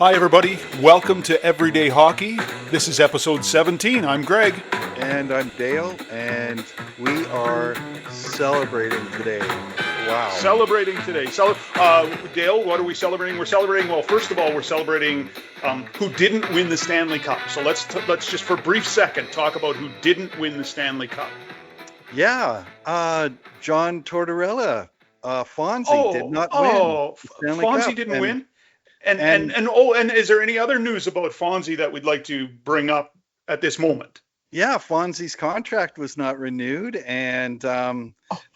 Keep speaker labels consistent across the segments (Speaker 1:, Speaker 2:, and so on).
Speaker 1: Hi, everybody. Welcome to Everyday Hockey. This is episode 17. I'm Greg.
Speaker 2: And I'm Dale, and we are celebrating today. Wow.
Speaker 1: Celebrating today. Dale, what are we celebrating? We're celebrating, well, first of all, we're celebrating who didn't win the Stanley Cup. So let's just for a brief second talk about who didn't win the Stanley Cup.
Speaker 2: Yeah, John Tortorella, Fonzie did not win.
Speaker 1: Fonzie didn't win? And is there any other news about Fonzie that we'd like to bring up at this moment?
Speaker 2: Yeah, Fonzie's contract was not renewed, and the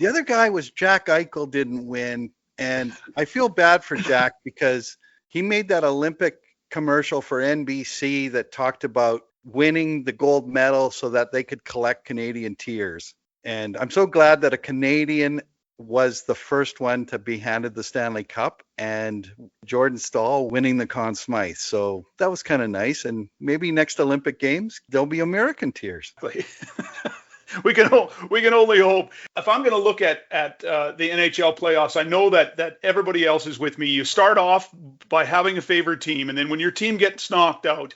Speaker 2: other guy was Jack Eichel didn't win, and I feel bad for Jack because he made that Olympic commercial for NBC that talked about winning the gold medal so that they could collect Canadian tears. And I'm so glad that a Canadian was the first one to be handed the Stanley Cup, and Jordan Staal winning the Conn Smythe. So that was kind of nice. And maybe next Olympic Games, there'll be American tears.
Speaker 1: We can only hope. If I'm going to look at the NHL playoffs, I know that everybody else is with me. You start off by having a favorite team, and then when your team gets knocked out,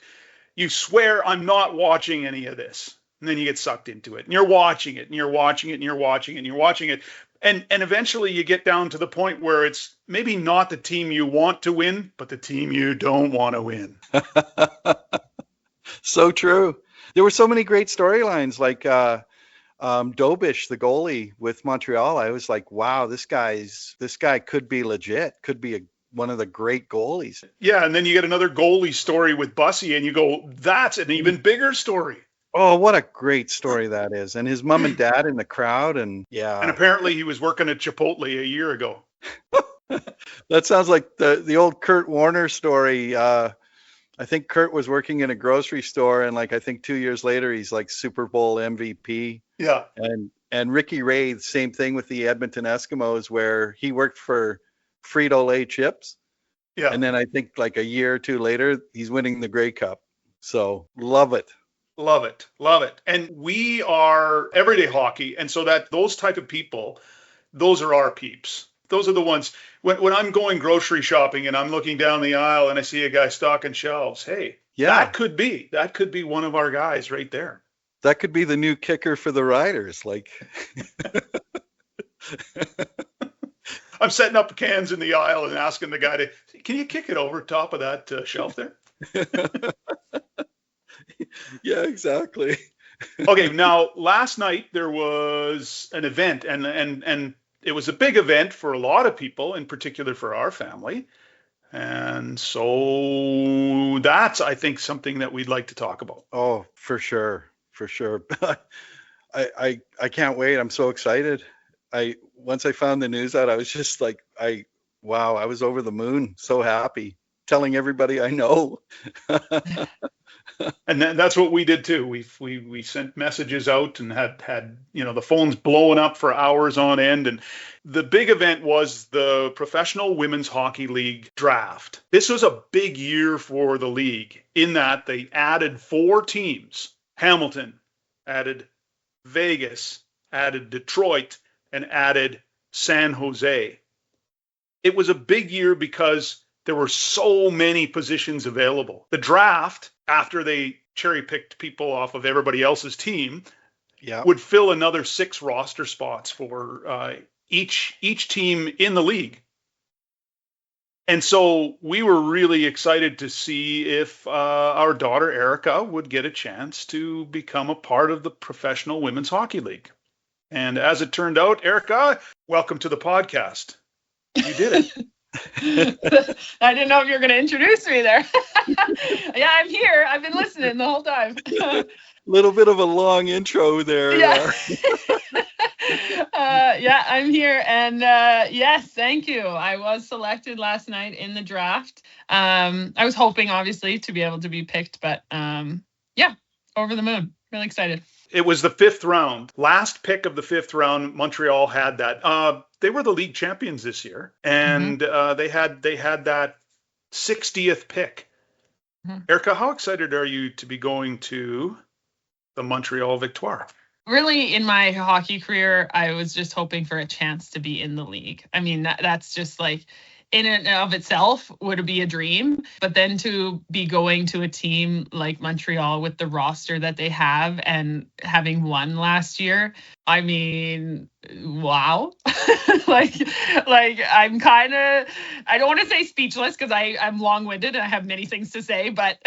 Speaker 1: you swear I'm not watching any of this. And then you get sucked into it, and you're watching it, and you're watching it, and you're watching it, and you're watching it. And eventually you get down to the point where it's maybe not the team you want to win, but the team you don't want to win.
Speaker 2: So true. There were so many great storylines, like Dobish, the goalie with Montreal. I was like, wow, this guy could be legit, could be one of the great goalies.
Speaker 1: Yeah, and then you get another goalie story with Bussy, and you go, that's an even bigger story.
Speaker 2: Oh, what a great story that is. And his mom and dad in the crowd. And yeah.
Speaker 1: And apparently he was working at Chipotle a year ago.
Speaker 2: That sounds like the old Kurt Warner story. I think Kurt was working in a grocery store, and I think 2 years later, he's like Super Bowl MVP.
Speaker 1: Yeah.
Speaker 2: And Ricky Ray, the same thing with the Edmonton Eskimos, where he worked for Frito-Lay chips.
Speaker 1: Yeah.
Speaker 2: And then I think like a year or two later, he's winning the Grey Cup. So love it.
Speaker 1: Love it. Love it. And we are Everyday Hockey. And so that those type of people, those are our peeps. Those are the ones when I'm going grocery shopping and I'm looking down the aisle and I see a guy stocking shelves. Hey, yeah, that could be one of our guys right there.
Speaker 2: That could be the new kicker for the Riders.
Speaker 1: I'm setting up cans in the aisle and asking the guy can you kick it over top of that shelf there?
Speaker 2: Yeah, exactly.
Speaker 1: Okay, now last night there was an event, and it was a big event for a lot of people, in particular for our family. And so that's, I think, something that we'd like to talk about.
Speaker 2: Oh, for sure. I can't wait. I'm so excited. Once I found the news out, I was just like, I was over the moon, so happy, telling everybody I know.
Speaker 1: And that's what we did too. We sent messages out and had the phones blowing up for hours on end. And the big event was the Professional Women's Hockey League draft. This was a big year for the league in that they added 4 teams. Hamilton added Vegas, added Detroit, and added San Jose. It was a big year because there were so many positions available. The draft, after they cherry-picked people off of everybody else's team, would fill another 6 roster spots for each team in the league. And so we were really excited to see if our daughter Erica would get a chance to become a part of the Professional Women's Hockey League. And as it turned out, Erica, welcome to the podcast. You did it.
Speaker 3: I didn't know if you were going to introduce me there. Yeah, I'm here. I've been listening the whole time.
Speaker 2: Little bit of a long intro there.
Speaker 3: Yeah. Yeah, I'm here. And yes, thank you. I was selected last night in the draft. I was hoping, obviously, to be able to be picked. But yeah, over the moon. Really excited.
Speaker 1: It was the 5th round. Last pick of the 5th round, Montreal had that. They were the league champions this year, and they had that 60th pick. Mm-hmm. Erica, how excited are you to be going to the Montreal Victoire?
Speaker 3: Really, in my hockey career, I was just hoping for a chance to be in the league. I mean, that's just like in and of itself would be a dream. But then to be going to a team like Montreal with the roster that they have and having won last year, I mean, wow. like I'm kind of, I don't want to say speechless because I'm long-winded and I have many things to say, but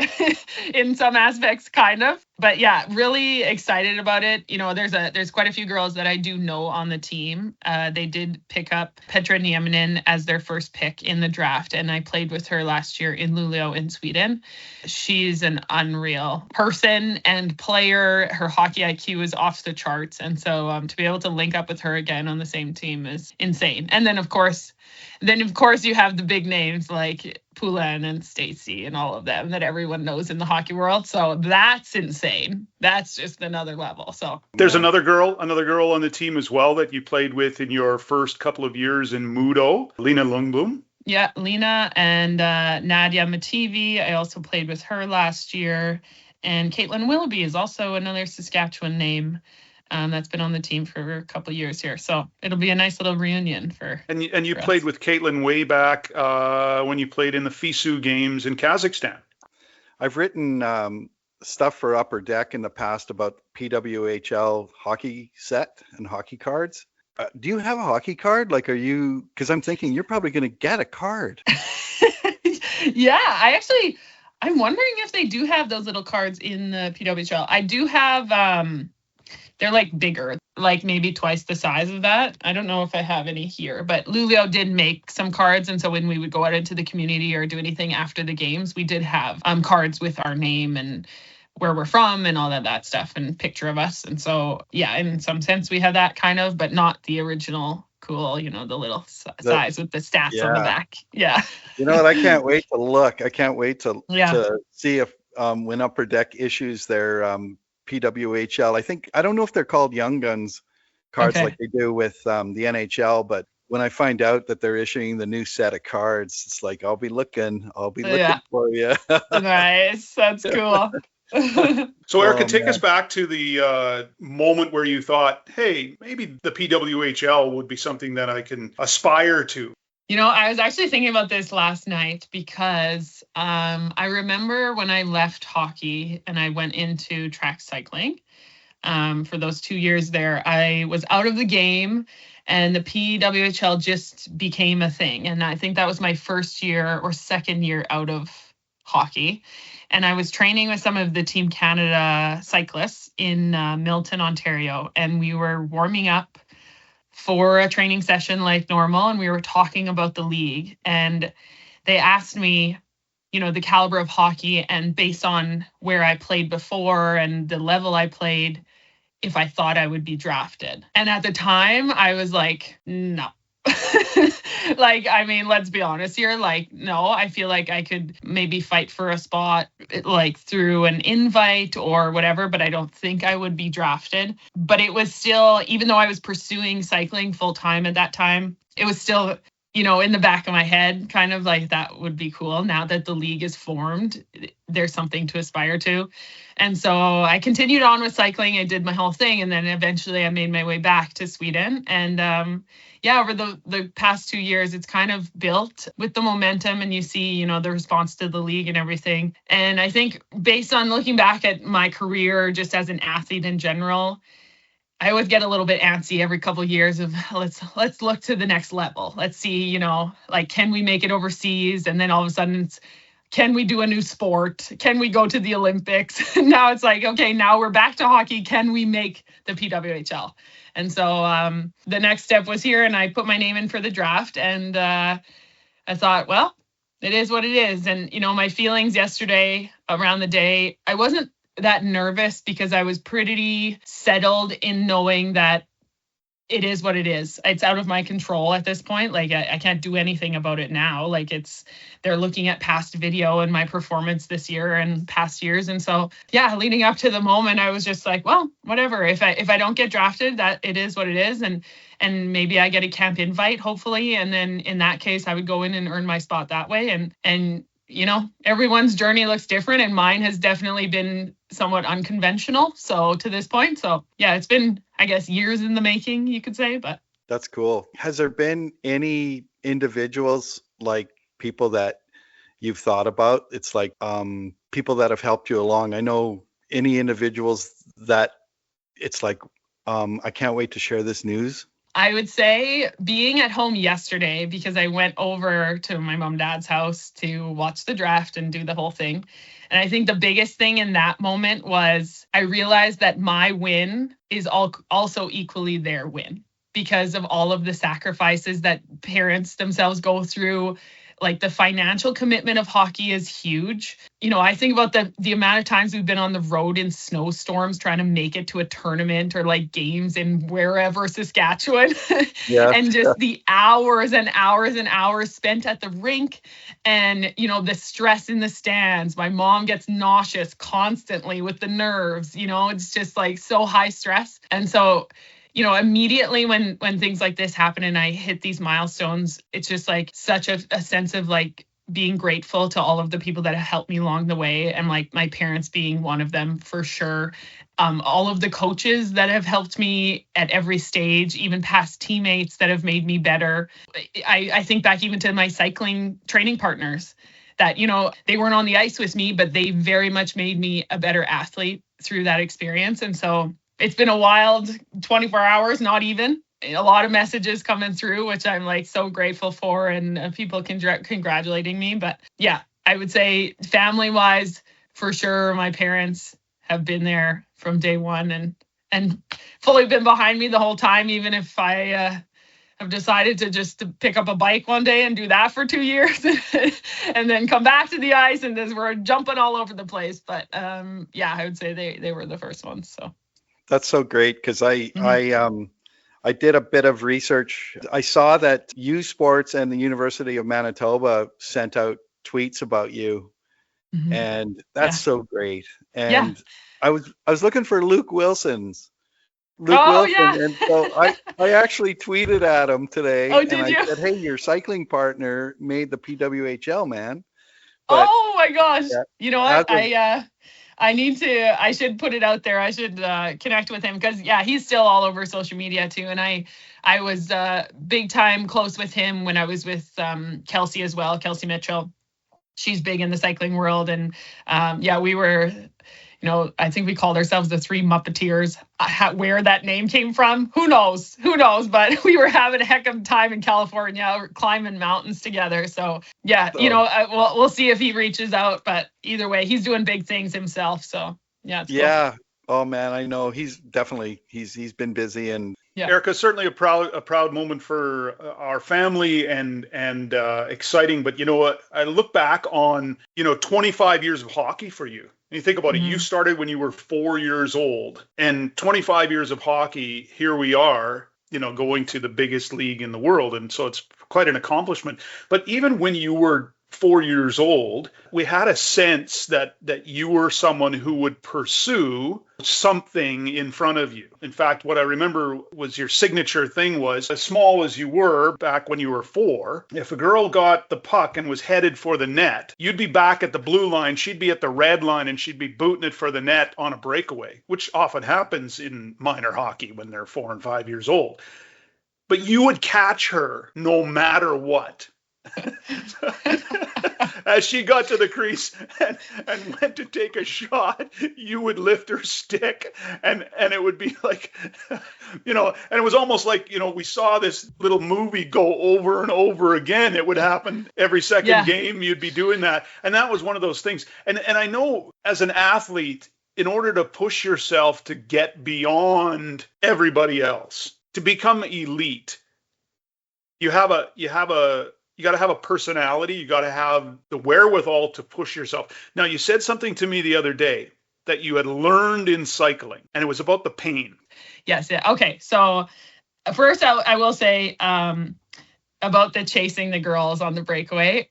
Speaker 3: in some aspects kind of. But yeah, really excited about it. You know, there's quite a few girls that I do know on the team. They did pick up Petra Nieminen as their first pick in the draft, and I played with her last year in Luleå in Sweden. She's an unreal person and player. Her hockey IQ is off the charts, and so to be able to link up with her again on the same team is insane. And then of course you have the big names like Poulin and Stacy and all of them that everyone knows in the hockey world. So that's insane. That's just another level. So
Speaker 1: there's another girl on the team as well that you played with in your first couple of years in Mudo, Lena Lundblom.
Speaker 3: Yeah, Lena and Nadia Mativi. I also played with her last year. And Caitlin Willoughby is also another Saskatchewan name that's been on the team for a couple of years here. So it'll be a nice little reunion for. And
Speaker 1: you played with Caitlin way back when you played in the FISU games in Kazakhstan.
Speaker 2: I've written stuff for Upper Deck in the past about PWHL hockey set and hockey cards. Do you have a hockey card? Like, are you, because I'm thinking you're probably going to get a card.
Speaker 3: Yeah, I'm wondering if they do have those little cards in the PWHL. I do have, they're like bigger, like maybe twice the size of that. I don't know if I have any here, but Luleå did make some cards. And so when we would go out into the community or do anything after the games, we did have cards with our name and where we're from and all that stuff and picture of us. And so, yeah, in some sense we have that kind of, but not the original cool, you know, the little size with the stats on the back. Yeah.
Speaker 2: You know what? I can't wait to look. I can't wait to see if when Upper Deck issues their PWHL, I don't know if they're called Young Guns cards like they do with the NHL, but when I find out that they're issuing the new set of cards, it's like, I'll be looking for you.
Speaker 3: Nice. That's cool.
Speaker 1: So Erica, take us back to the moment where you thought, hey, maybe the PWHL would be something that I can aspire to.
Speaker 3: You know, I was actually thinking about this last night because I remember when I left hockey and I went into track cycling. For those 2 years there, I was out of the game and the PWHL just became a thing. And I think that was my first year or second year out of hockey. And I was training with some of the Team Canada cyclists in Milton, Ontario, and we were warming up for a training session like normal, and we were talking about the league. And they asked me, you know, the caliber of hockey and based on where I played before and the level I played, if I thought I would be drafted. And at the time, I was like, no. Like, I mean, let's be honest here. Like, no, I feel like I could maybe fight for a spot like through an invite or whatever, but I don't think I would be drafted. But it was still, even though I was pursuing cycling full time at that time, it was still, you know, in the back of my head, kind of like that would be cool. Now that the league is formed, there's something to aspire to. And so I continued on with cycling. I did my whole thing. And then eventually I made my way back to Sweden. And over the past 2 years, it's kind of built with the momentum and you see, you know, the response to the league and everything. And I think based on looking back at my career, just as an athlete in general, I always get a little bit antsy every couple of years of let's look to the next level. Let's see, you know, like, can we make it overseas? And then all of a sudden it's, can we do a new sport? Can we go to the Olympics? Now it's like, okay, now we're back to hockey. Can we make the PWHL? And so the next step was here and I put my name in for the draft and I thought, well, it is what it is. And, you know, my feelings yesterday around the day, I wasn't that nervous because I was pretty settled in knowing that it is what it is. It's out of my control at this point. Like I can't do anything about it now. Like they're looking at past video and my performance this year and past years. And so, yeah, leading up to the moment, I was just like, well, whatever. If I don't get drafted, that it is what it is. And maybe I get a camp invite, hopefully. And then in that case, I would go in and earn my spot that way. And you know, everyone's journey looks different and mine has definitely been somewhat unconventional. So to this point, so yeah, it's been, I guess, years in the making, you could say, but.
Speaker 2: That's cool. Has there been any individuals like people that you've thought about. It's like people that have helped you along. I know any individuals that it's like, I can't wait to share this news.
Speaker 3: I would say being at home yesterday, because I went over to my mom and dad's house to watch the draft and do the whole thing. And I think the biggest thing in that moment was I realized that my win is also equally their win because of all of the sacrifices that parents themselves go through. Like the financial commitment of hockey is huge. You know, I think about the amount of times we've been on the road in snowstorms trying to make it to a tournament or like games in wherever, Saskatchewan.
Speaker 2: Yeah.
Speaker 3: And just the hours and hours and hours spent at the rink and, you know, the stress in the stands. My mom gets nauseous constantly with the nerves, you know, it's just like so high stress. And so, you know, immediately when things like this happen and I hit these milestones, it's just like such a sense of like being grateful to all of the people that have helped me along the way. And like my parents being one of them for sure. All of the coaches that have helped me at every stage, even past teammates that have made me better. I think back even to my cycling training partners that, you know, they weren't on the ice with me, but they very much made me a better athlete through that experience. And so it's been a wild 24 hours, not even. A lot of messages coming through, which I'm like so grateful for, and people congratulating me. But yeah, I would say family wise, for sure, my parents have been there from day one and fully been behind me the whole time, even if I have decided to just pick up a bike one day and do that for 2 years and then come back to the ice and we're jumping all over the place. But yeah, I would say they were the first ones. So.
Speaker 2: That's so great because I did a bit of research. I saw that U Sports and the University of Manitoba sent out tweets about you, and that's so great. And I was looking for Luke Wilson's. And so I actually tweeted at him today.
Speaker 3: Oh, did you?
Speaker 2: I said, "Hey, your cycling partner made the PWHL, man." But,
Speaker 3: oh my gosh!
Speaker 2: Yeah,
Speaker 3: you know what? I should put it out there. I should connect with him because he's still all over social media too. And I was big time close with him when I was with Kelsey as well, Kelsey Mitchell. She's big in the cycling world. And we were, you know, I think we called ourselves the Three Muppeteers. Where that name came from, who knows? But we were having a heck of a time in California, climbing mountains together. So you know, we'll see if he reaches out. But either way, he's doing big things himself. So it's cool.
Speaker 2: Oh man, I know he's definitely he's been busy and.
Speaker 1: Yeah. Erica, certainly a proud moment for our family and exciting. But you know what? I look back on 25 years of hockey for you. And you think about it, you started when you were 4 years old, and 25 years of hockey, here we are, going to the biggest league in the world. And so it's quite an accomplishment. But even when you were 4 years old, we had a sense that you were someone who would pursue something in front of you. In fact, what I remember was your signature thing was, as small as you were back when you were 4, if a girl got the puck and was headed for the net, you'd be back at the blue line, she'd be at the red line, and she'd be booting it for the net on a breakaway, which often happens in minor hockey when they're 4 and 5 years old. But you would catch her no matter what. As she got to the crease and went to take a shot, you would lift her stick and it would be like, and it was almost like, we saw this little movie go over and over again. It would happen every second game. You'd be doing that. And that was one of those things. And I know as an athlete, in order to push yourself to get beyond everybody else, to become elite, you got to have a personality. You got to have the wherewithal to push yourself. Now, you said something to me the other day that you had learned in cycling, and it was about the pain.
Speaker 3: Yes. Yeah. Okay. So first, I will say about the chasing the girls on the breakaway.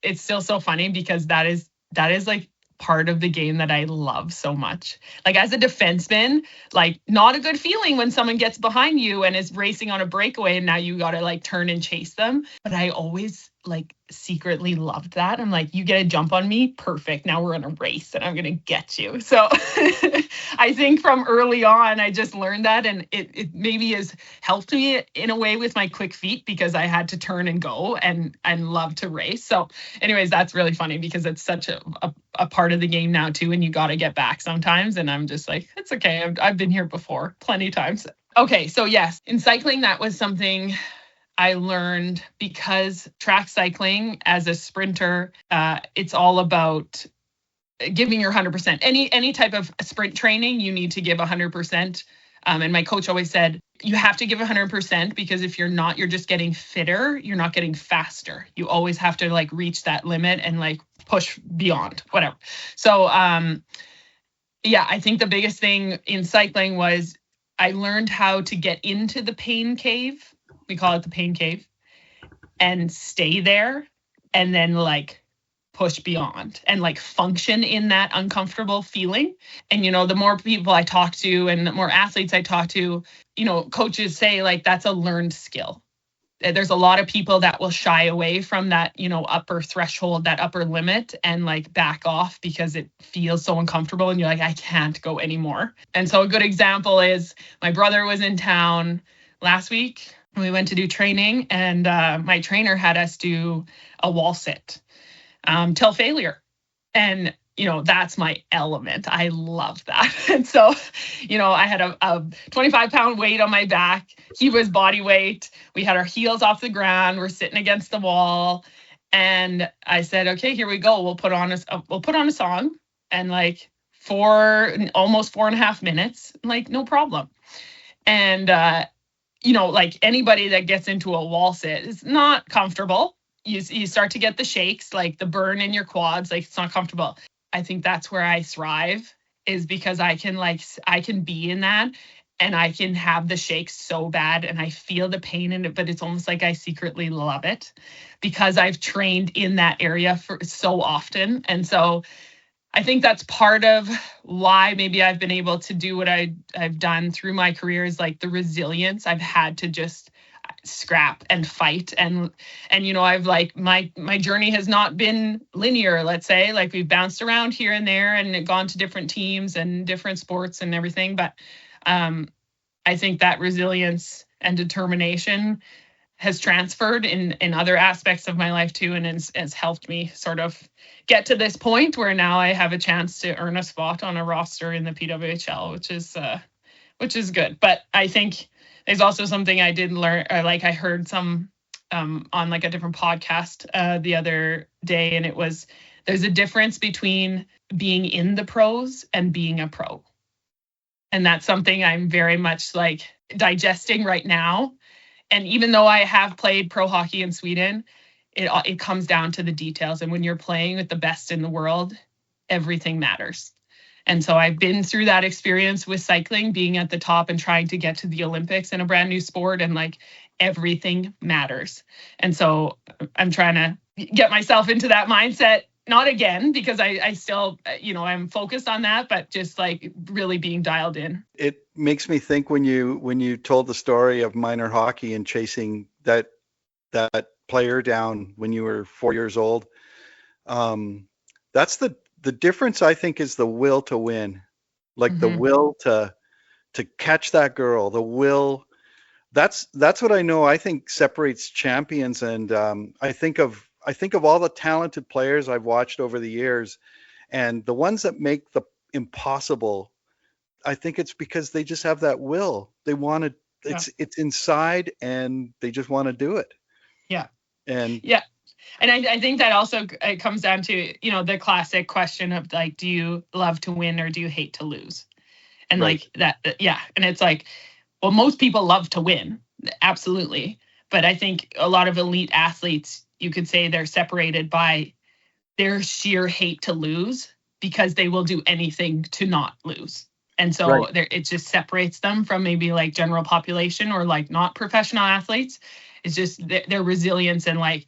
Speaker 3: It's still so funny because that is like part of the game that I love so much. Like as a defenseman, like not a good feeling when someone gets behind you and is racing on a breakaway and now you got to like turn and chase them. But I always like secretly loved that. I'm like, you get a jump on me, perfect. Now we're in a race and I'm gonna get you. So I think from early on, I just learned that, and it maybe has helped me in a way with my quick feet because I had to turn and go and love to race. So anyways, that's really funny because it's such a part of the game now too, and you got to get back sometimes. And I'm just like, it's okay. I've been here before plenty of times. Okay, so yes, in cycling, that was something I learned because track cycling as a sprinter, it's all about giving your 100%. Any type of sprint training, you need to give 100%. And my coach always said, you have to give 100% because if you're not, you're just getting fitter. You're not getting faster. You always have to like reach that limit and like push beyond whatever. So, yeah, I think the biggest thing in cycling was I learned how to get into the pain cave. We call it the pain cave, and stay there and then like push beyond and like function in that uncomfortable feeling. And, you know, the more people I talk to and the more athletes I talk to, you know, coaches say like that's a learned skill. There's a lot of people that will shy away from that, you know, upper threshold, that upper limit, and like back off because it feels so uncomfortable and you're like, I can't go anymore. And so a good example is my brother was in town last week. We went to do training, and my trainer had us do a wall sit till failure. And, you know, that's my element. I love that. And so, you know, I had a 25-pound weight on my back. He was body weight. We had our heels off the ground. We're sitting against the wall. And I said, okay, here we go. We'll put on a song, and like almost 4.5 minutes, like no problem. And, you know, like anybody that gets into a wall sit is not comfortable. You start to get the shakes, like the burn in your quads, like it's not comfortable. I think that's where I thrive, is because I can be in that and I can have the shakes so bad and I feel the pain in it, but it's almost like I secretly love it because I've trained in that area for so often. And so I think that's part of why maybe I've been able to do what I've done through my career, is like the resilience. I've had to just scrap and fight. And you know, I've like my journey has not been linear, let's say. Like we've bounced around here and there and gone to different teams and different sports and everything. But I think that resilience and determination has transferred in other aspects of my life too, and has helped me sort of get to this point where now I have a chance to earn a spot on a roster in the PWHL, which is good. But I think there's also something I did learn, or like I heard some on like a different podcast the other day, and it was, there's a difference between being in the pros and being a pro. And that's something I'm very much like digesting right now. And even though I have played pro hockey in Sweden, it comes down to the details. And when you're playing with the best in the world, everything matters. And so I've been through that experience with cycling, being at the top and trying to get to the Olympics in a brand new sport, and like everything matters. And so I'm trying to get myself into that mindset, not again, because I still, you know, I'm focused on that, but just like really being dialed in.
Speaker 2: It makes me think when you told the story of minor hockey and chasing that player down when you were 4 years old. That's the difference, I think, is the will to win, like mm-hmm. the will to catch that girl, the will. That's what I know, I think separates champions. And I think of all the talented players I've watched over the years, and the ones that make the impossible, I think it's because they just have that will. They want to, it's inside, and they just want to do it.
Speaker 3: Yeah.
Speaker 2: And
Speaker 3: yeah. And I think that also it comes down to, you know, the classic question of like, do you love to win or do you hate to lose? And right. like that, yeah. And it's like, well, most people love to win. Absolutely. But I think a lot of elite athletes, you could say they're separated by their sheer hate to lose, because they will do anything to not lose. And so right. it just separates them from maybe like general population or like not professional athletes. It's just their resilience and like,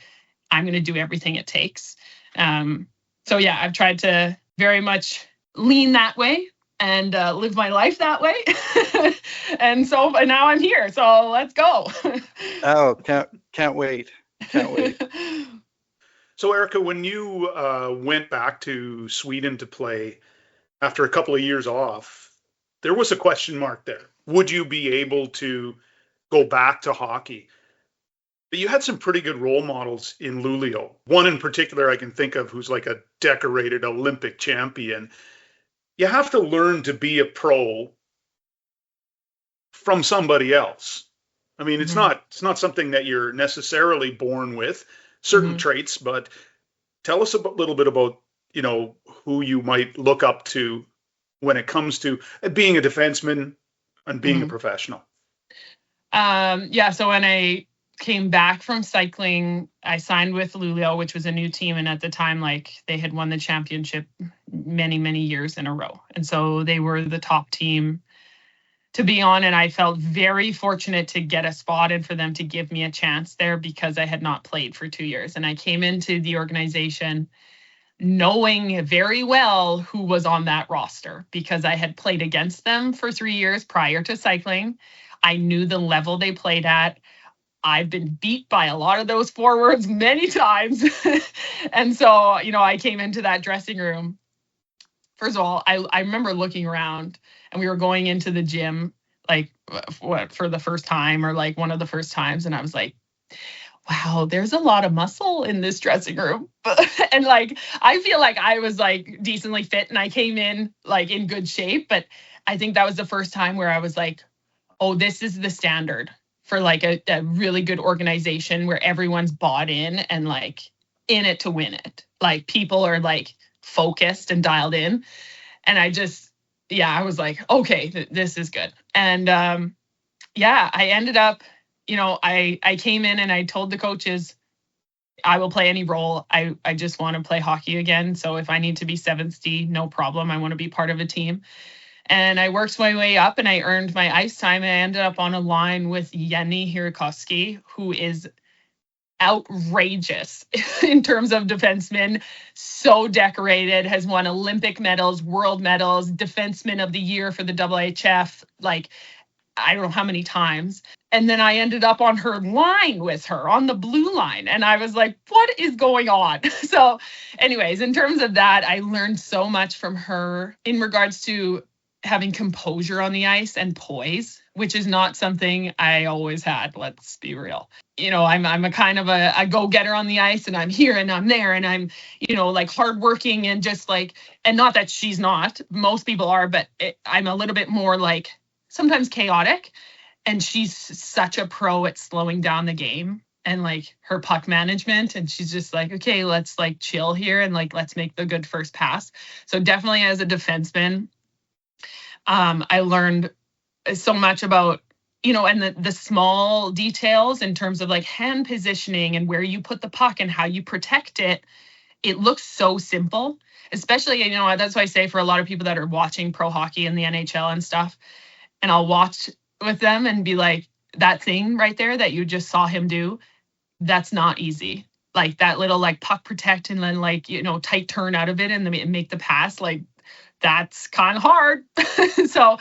Speaker 3: I'm going to do everything it takes. So yeah, I've tried to very much lean that way and live my life that way. and now I'm here. So let's go.
Speaker 2: Oh, can't wait. Can't wait.
Speaker 1: So, Erica, when you went back to Sweden to play after a couple of years off, there was a question mark there. Would you be able to go back to hockey? But you had some pretty good role models in Luleå. One in particular I can think of who's like a decorated Olympic champion. You have to learn to be a pro from somebody else. I mean, it's not something that you're necessarily born with, certain traits, but tell us a little bit about, who you might look up to when it comes to being a defenseman and being a professional.
Speaker 3: So when I came back from cycling, I signed with Luleå, which was a new team. And at the time, they had won the championship many, many years in a row. And so they were the top team to be on. And I felt very fortunate to get a spot and for them to give me a chance there because I had not played for 2 years. And I came into the organization knowing very well who was on that roster because I had played against them for 3 years prior to cycling. I knew the level they played at. I've been beat by a lot of those forwards many times. And so, I came into that dressing room. First of all, I remember looking around and we were going into the gym, for the first time or one of the first times. And I was like, wow, there's a lot of muscle in this dressing room. And I feel like I was decently fit and I came in in good shape. But I think that was the first time where I was like, oh, this is the standard for a really good organization where everyone's bought in and in it to win it. People are focused and dialed in. And I was like, okay, this is good. And I ended up, I came in and I told the coaches, I will play any role. I just want to play hockey again. So if I need to be 7th D, no problem. I want to be part of a team. And I worked my way up and I earned my ice time. I ended up on a line with Jenny Hirikoski, who is outrageous in terms of defensemen, so decorated, has won Olympic medals, world medals, defenseman of the year for the WHF, I don't know how many times. And then I ended up on her line with her on the blue line. And I was like, what is going on? So anyways, in terms of that, I learned so much from her in regards to having composure on the ice and poise, which is not something I always had. Let's be real. I'm a kind of a go-getter on the ice and I'm here and I'm there and I'm, hardworking and just and not that she's not, most people are, but I'm a little bit more sometimes chaotic. And she's such a pro at slowing down the game and her puck management. And she's just okay, let's chill here and let's make the good first pass. So definitely as a defenseman, I learned so much about, and the small details in terms of hand positioning and where you put the puck and how you protect it. It looks so simple, especially, that's why I say for a lot of people that are watching pro hockey in the NHL and stuff, and I'll watch with them and be like, that thing right there that you just saw him do, that's not easy. That little puck protect and then tight turn out of it and then make the pass, that's kind of hard. So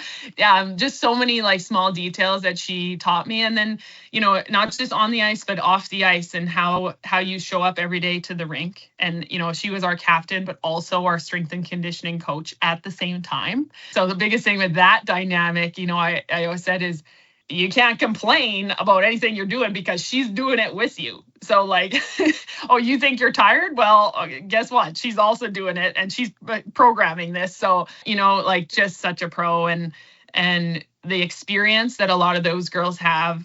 Speaker 3: just so many small details that she taught me. And then, not just on the ice, but off the ice and how you show up every day to the rink. And, she was our captain, but also our strength and conditioning coach at the same time. So the biggest thing with that dynamic, I always said is you can't complain about anything you're doing because she's doing it with you. So oh, you think you're tired? Well, guess what? She's also doing it and she's programming this. So, just such a pro and the experience that a lot of those girls have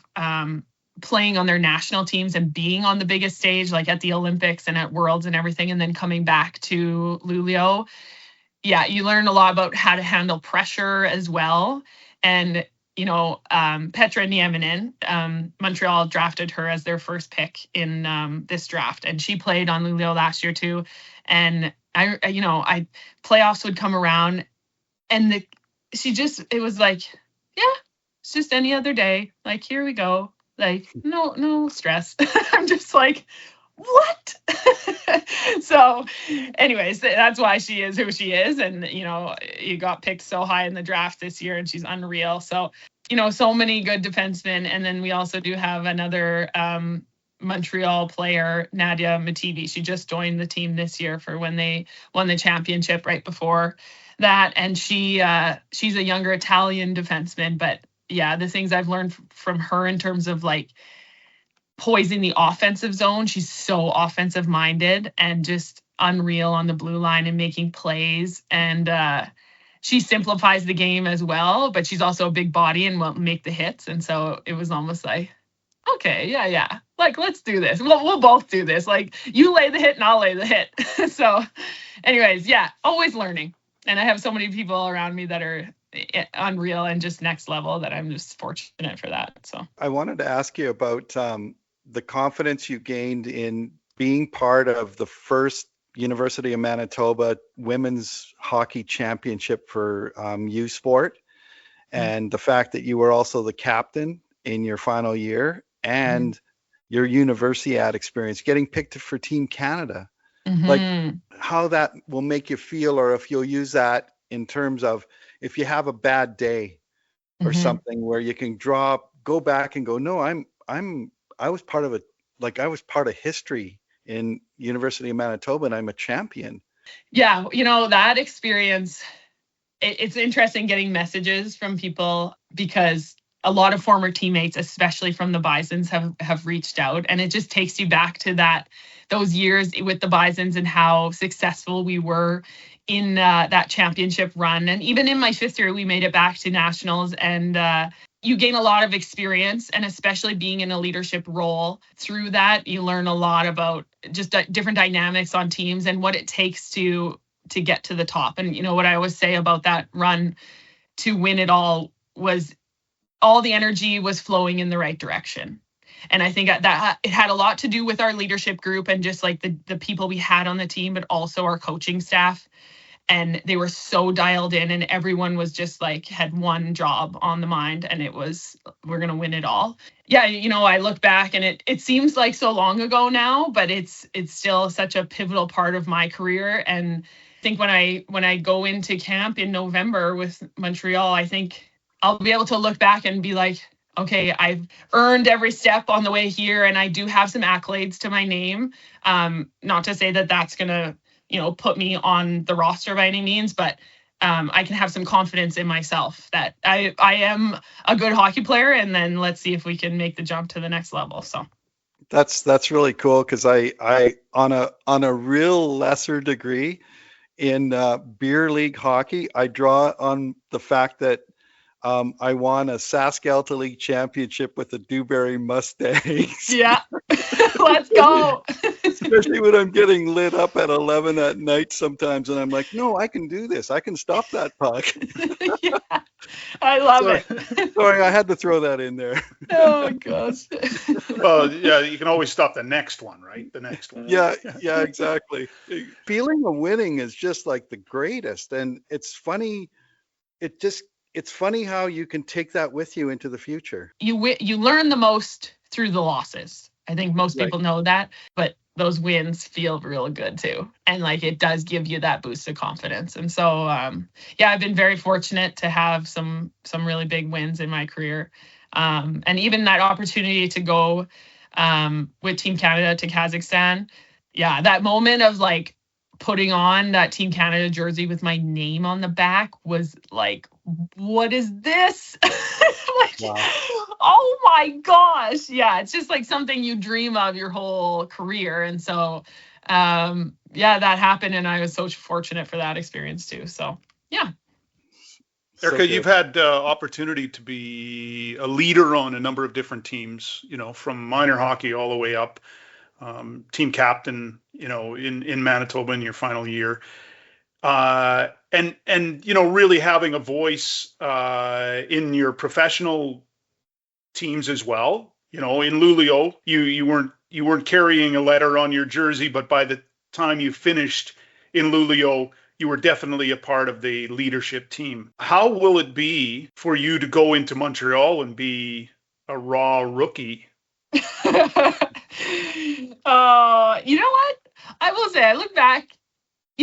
Speaker 3: playing on their national teams and being on the biggest stage, at the Olympics and at Worlds and everything. And then coming back to Luleå. Yeah, you learn a lot about how to handle pressure as well. And Petra Nieminen, Montreal drafted her as their first pick in this draft, and she played on Luleå last year too. And I playoffs would come around, and it was it's just any other day. Here we go. No stress. I'm just what? So anyways, that's why she is who she is. And, you got picked so high in the draft this year and she's unreal. So, so many good defensemen. And then we also do have another Montreal player, Nadia Mativi. She just joined the team this year for when they won the championship right before that. And she's a younger Italian defenseman. But yeah, the things I've learned from her in terms of like poising the offensive zone, she's so offensive minded and just unreal on the blue line and making plays. And she simplifies the game as well, but she's also a big body and will make the hits. And so it was almost like, okay, yeah. Like, let's do this. We'll both do this. Like, you lay the hit and I'll lay the hit. So anyways, yeah, always learning. And I have so many people around me that are unreal and just next level that I'm just fortunate for that. So
Speaker 2: I wanted to ask you about the confidence you gained in being part of the first University of Manitoba Women's Hockey Championship for U Sport, and the fact that you were also the captain in your final year, and your Universiade experience, getting picked for Team Canada. Like how that will make you feel, or if you'll use that in terms of if you have a bad day or something where you can go back and go, no, I was part of I was part of history in University of Manitoba and I'm a champion.
Speaker 3: Yeah, that experience, it's interesting getting messages from people because a lot of former teammates, especially from the Bisons, have reached out, and it just takes you back to those years with the Bisons and how successful we were in that championship run. And even in my fifth year, we made it back to nationals, and you gain a lot of experience, and especially being in a leadership role through that, you learn a lot about just different dynamics on teams and what it takes to get to the top. And what I always say about that run to win it all was all the energy was flowing in the right direction. And I think that it had a lot to do with our leadership group and just like the people we had on the team, but also our coaching staff. And they were so dialed in, and everyone was just like had one job on the mind, and it was, we're going to win it all. Yeah. I look back and it seems like so long ago now, but it's still such a pivotal part of my career. And I think when I go into camp in November with Montreal, I think I'll be able to look back and be like, okay, I've earned every step on the way here, and I do have some accolades to my name. Not to say that that's going to, put me on the roster by any means, but I can have some confidence in myself that I am a good hockey player, and then let's see if we can make the jump to the next level. So
Speaker 2: that's really cool, because I on a real lesser degree in beer league hockey, I draw on the fact that I won a Sask League championship with the Dewberry Mustangs.
Speaker 3: Yeah, let's go.
Speaker 2: Especially when I'm getting lit up at 11 at night sometimes, and I'm like, no, I can do this. I can stop that puck.
Speaker 3: Yeah, I love it.
Speaker 2: Sorry, I had to throw that in there.
Speaker 3: Oh my gosh.
Speaker 1: Well, yeah, you can always stop the next one, right? The next one.
Speaker 2: Yeah, exactly. Feeling of winning is just like the greatest, and it's funny. It's funny how you can take that with you into the future.
Speaker 3: You learn the most through the losses. I think most people know that, but those wins feel real good too. And like, it does give you that boost of confidence. And so, I've been very fortunate to have some really big wins in my career. And even that opportunity to go with Team Canada to Kazakhstan. Yeah, that moment of like putting on that Team Canada jersey with my name on the back was like, what is this? Wow. Oh my gosh. Yeah, it's just like something you dream of your whole career. And so, that happened, and I was so fortunate for that experience too. So, yeah.
Speaker 1: Erica, you've had opportunity to be a leader on a number of different teams, from minor hockey all the way up, team captain, in Manitoba in your final year. And really having a voice in your professional teams as well. In Luleå, you weren't carrying a letter on your jersey, but by the time you finished in Luleå, you were definitely a part of the leadership team. How will it be for you to go into Montreal and be a raw rookie?
Speaker 3: You know what? I will say, I look back,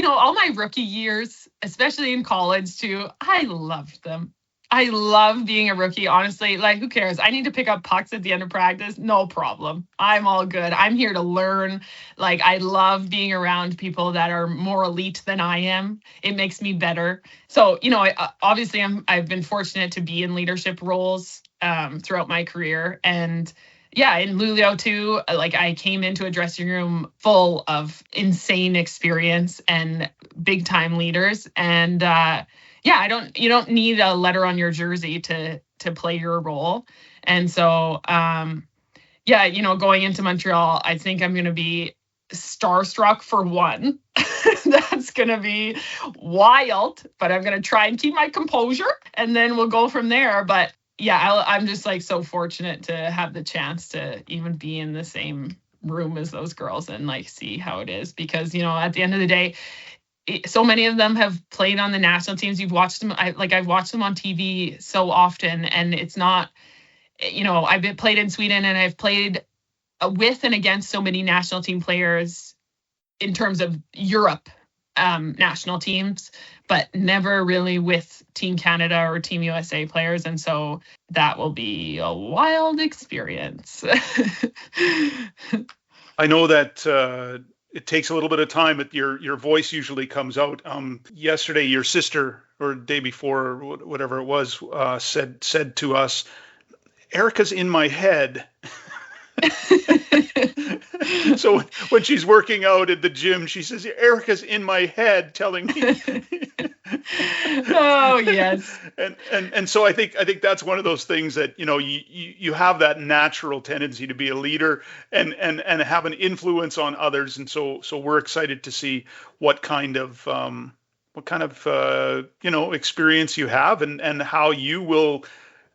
Speaker 3: all my rookie years, especially in college too, I loved them. I love being a rookie, honestly. Like, who cares? I need to pick up pucks at the end of practice. No problem. I'm all good. I'm here to learn. Like, I love being around people that are more elite than I am. It makes me better. So, obviously I've been fortunate to be in leadership roles throughout my career. And yeah, in Luleå too, like I came into a dressing room full of insane experience and big time leaders. And yeah, you don't need a letter on your jersey to play your role. And so yeah, going into Montreal, I think I'm going to be starstruck for one. That's going to be wild, but I'm going to try and keep my composure and then we'll go from there. But yeah, I'm just like so fortunate to have the chance to even be in the same room as those girls and like see how it is, because at the end of the day, so many of them have played on the national teams. You've watched them. I've watched them on TV so often, and it's not, I've been played in Sweden and I've played with and against so many national team players in terms of Europe national teams, but never really with Team Canada or Team USA players. And so that will be a wild experience.
Speaker 1: I know that it takes a little bit of time, but your voice usually comes out. Yesterday, your sister, or the day before, or whatever it was, said to us, "Erica's in my head." So when she's working out at the gym, she says, "Erica's in my head telling me."
Speaker 3: Oh yes.
Speaker 1: And so I think that's one of those things that you have that natural tendency to be a leader and have an influence on others, and so we're excited to see what kind of experience you have and how you will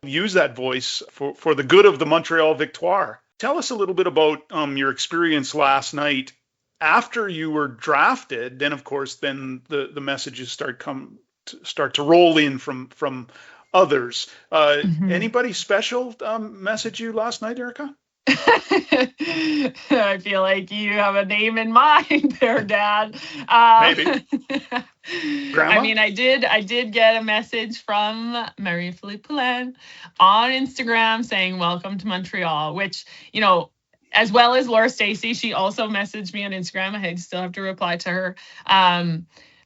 Speaker 1: use that voice for the good of the Montreal Victoire. Tell us a little bit about your experience last night after you were drafted. Then, of course, then the messages start to roll in from others. Anybody special message you last night, Erica?
Speaker 3: I feel like you have a name in mind there, Dad.
Speaker 1: Maybe. Grandma?
Speaker 3: I mean, I did get a message from Marie-Philippe Poulin on Instagram saying, "Welcome to Montreal," which, as well as Laura Stacey, she also messaged me on Instagram. I still have to reply to her.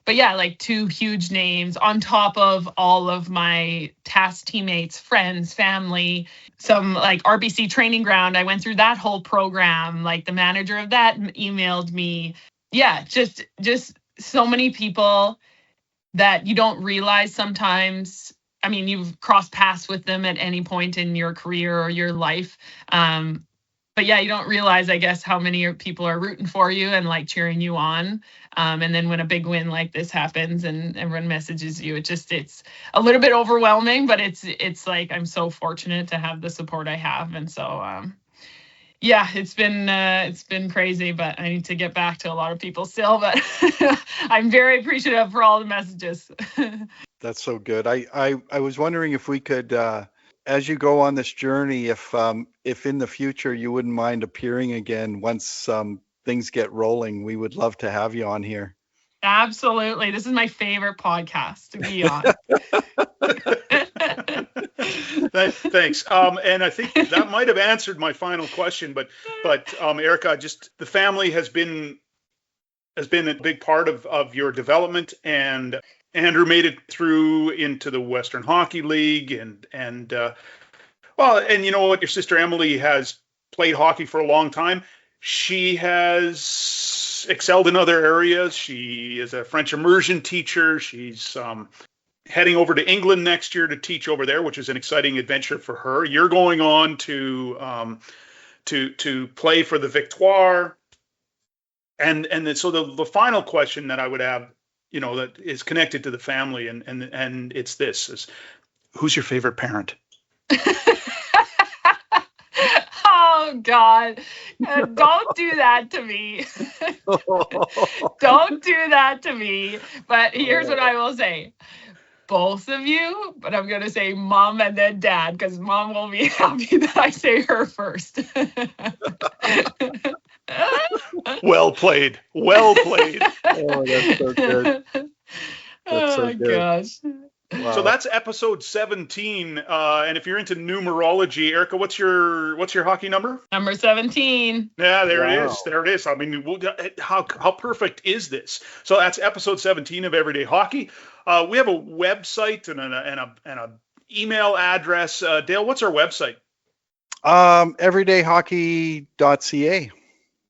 Speaker 3: But yeah, like two huge names on top of all of my task teammates, friends, family, some like RBC training ground. I went through that whole program. Like the manager of that emailed me. Yeah, just so many people that you don't realize sometimes. I mean, you've crossed paths with them at any point in your career or your life. But yeah, you don't realize, I guess, how many people are rooting for you and like cheering you on. And then when a big win like this happens and everyone messages you, it's a little bit overwhelming, but it's like, I'm so fortunate to have the support I have. And so, yeah, it's been crazy, but I need to get back to a lot of people still, but I'm very appreciative for all the messages.
Speaker 2: That's so good. I was wondering if we could, as you go on this journey, if in the future you wouldn't mind appearing again once things get rolling, we would love to have you on here.
Speaker 3: Absolutely. This is my favorite podcast to be on.
Speaker 1: Thanks. And I think that might have answered my final question, but Erica, just the family has been a big part of your development, and Andrew made it through into the Western Hockey League, and you know what, your sister Emily has played hockey for a long time. She has excelled in other areas. She is a French immersion teacher. She's heading over to England next year to teach over there, which is an exciting adventure for her. You're going on to play for the Victoire, and so the final question that I would have, that is connected to the family, and it's this: is who's your favorite parent?
Speaker 3: Oh God, don't do that to me. Don't do that to me. But here's what I will say. Both of you, but I'm going to say Mom and then Dad, because Mom will be happy that I say her first.
Speaker 1: Well played. Well played.
Speaker 2: Oh, that's so good. That's so good.
Speaker 3: Gosh.
Speaker 2: Wow.
Speaker 1: So that's episode 17. And if you're into numerology, Erica, what's your hockey number?
Speaker 3: Number 17.
Speaker 1: Yeah, there it
Speaker 2: Wow.
Speaker 1: is. There it is. I mean, how perfect is this? So that's episode 17 of Everyday Hockey. We have a website and a email address. Dale, what's our website?
Speaker 2: Everydayhockey.ca.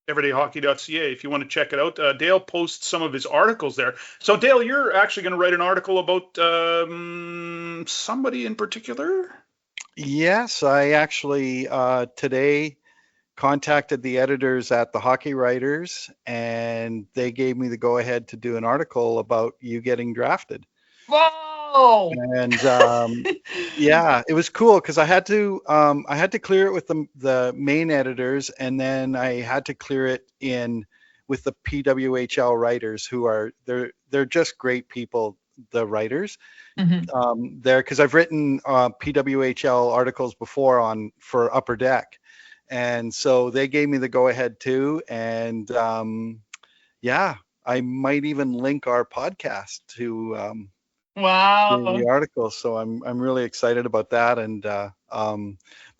Speaker 1: Everydayhockey.ca. If you want to check it out, Dale posts some of his articles there. So, Dale, you're actually going to write an article about somebody in particular?
Speaker 2: Yes, I actually today contacted the editors at the Hockey Writers, and they gave me the go-ahead to do an article about you getting drafted.
Speaker 3: Whoa!
Speaker 2: And yeah, it was cool because I had to clear it with the main editors, and then I had to clear it in with the PWHL writers, who are they're just great people, the writers. There, because I've written PWHL articles before for Upper Deck, and so they gave me the go ahead too. And yeah, I might even link our podcast to
Speaker 3: Wow.
Speaker 2: the article. So I'm really excited about that. And but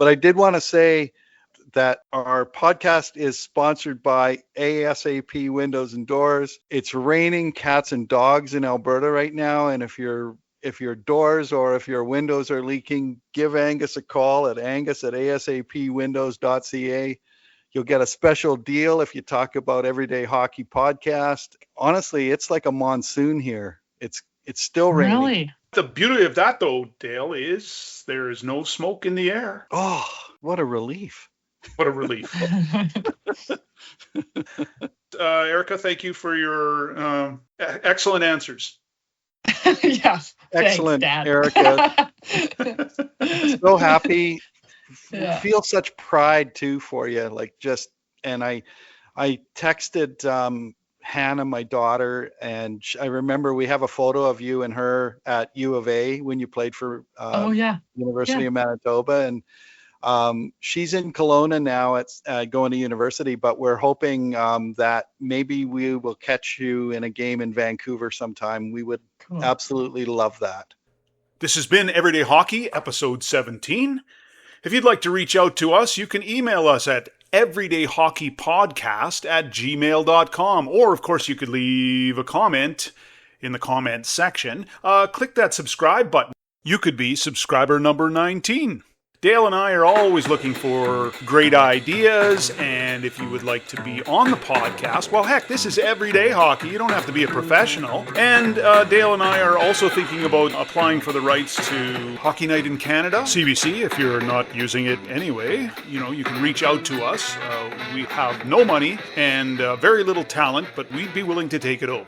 Speaker 2: I did want to say that our podcast is sponsored by ASAP Windows and Doors. It's raining cats and dogs in Alberta right now, and if your doors or if your windows are leaking, give Angus a call at angus@asapwindows.ca. You'll get a special deal if you talk about Everyday Hockey Podcast. Honestly, it's like a monsoon here. It's still raining.
Speaker 3: Really?
Speaker 1: The beauty of that, though, Dale, is there is no smoke in the air.
Speaker 2: Oh, what a relief.
Speaker 1: What a relief. Erica, thank you for your excellent answers.
Speaker 3: Yes.
Speaker 2: Excellent,
Speaker 3: Thanks, Dad.
Speaker 2: Erica. So happy.
Speaker 3: Yeah.
Speaker 2: Feel such pride too for you. And I texted Hannah, my daughter, and I remember we have a photo of you and her at U of A when you played for
Speaker 3: Oh yeah.
Speaker 2: University of Manitoba, and she's in Kelowna now at going to university, but we're hoping that maybe we will catch you in a game in Vancouver sometime. We would absolutely love that.
Speaker 1: This has been Everyday Hockey, episode 17. If you'd like to reach out to us, you can email us at everydayhockeypodcast@gmail.com. Or, of course, you could leave a comment in the comment section. Click that subscribe button. You could be subscriber number 19. Dale and I are always looking for great ideas, and if you would like to be on the podcast, well, heck, this is Everyday Hockey. You don't have to be a professional. And Dale and I are also thinking about applying for the rights to Hockey Night in Canada, CBC, if you're not using it anyway. You can reach out to us. We have no money and very little talent, but we'd be willing to take it over.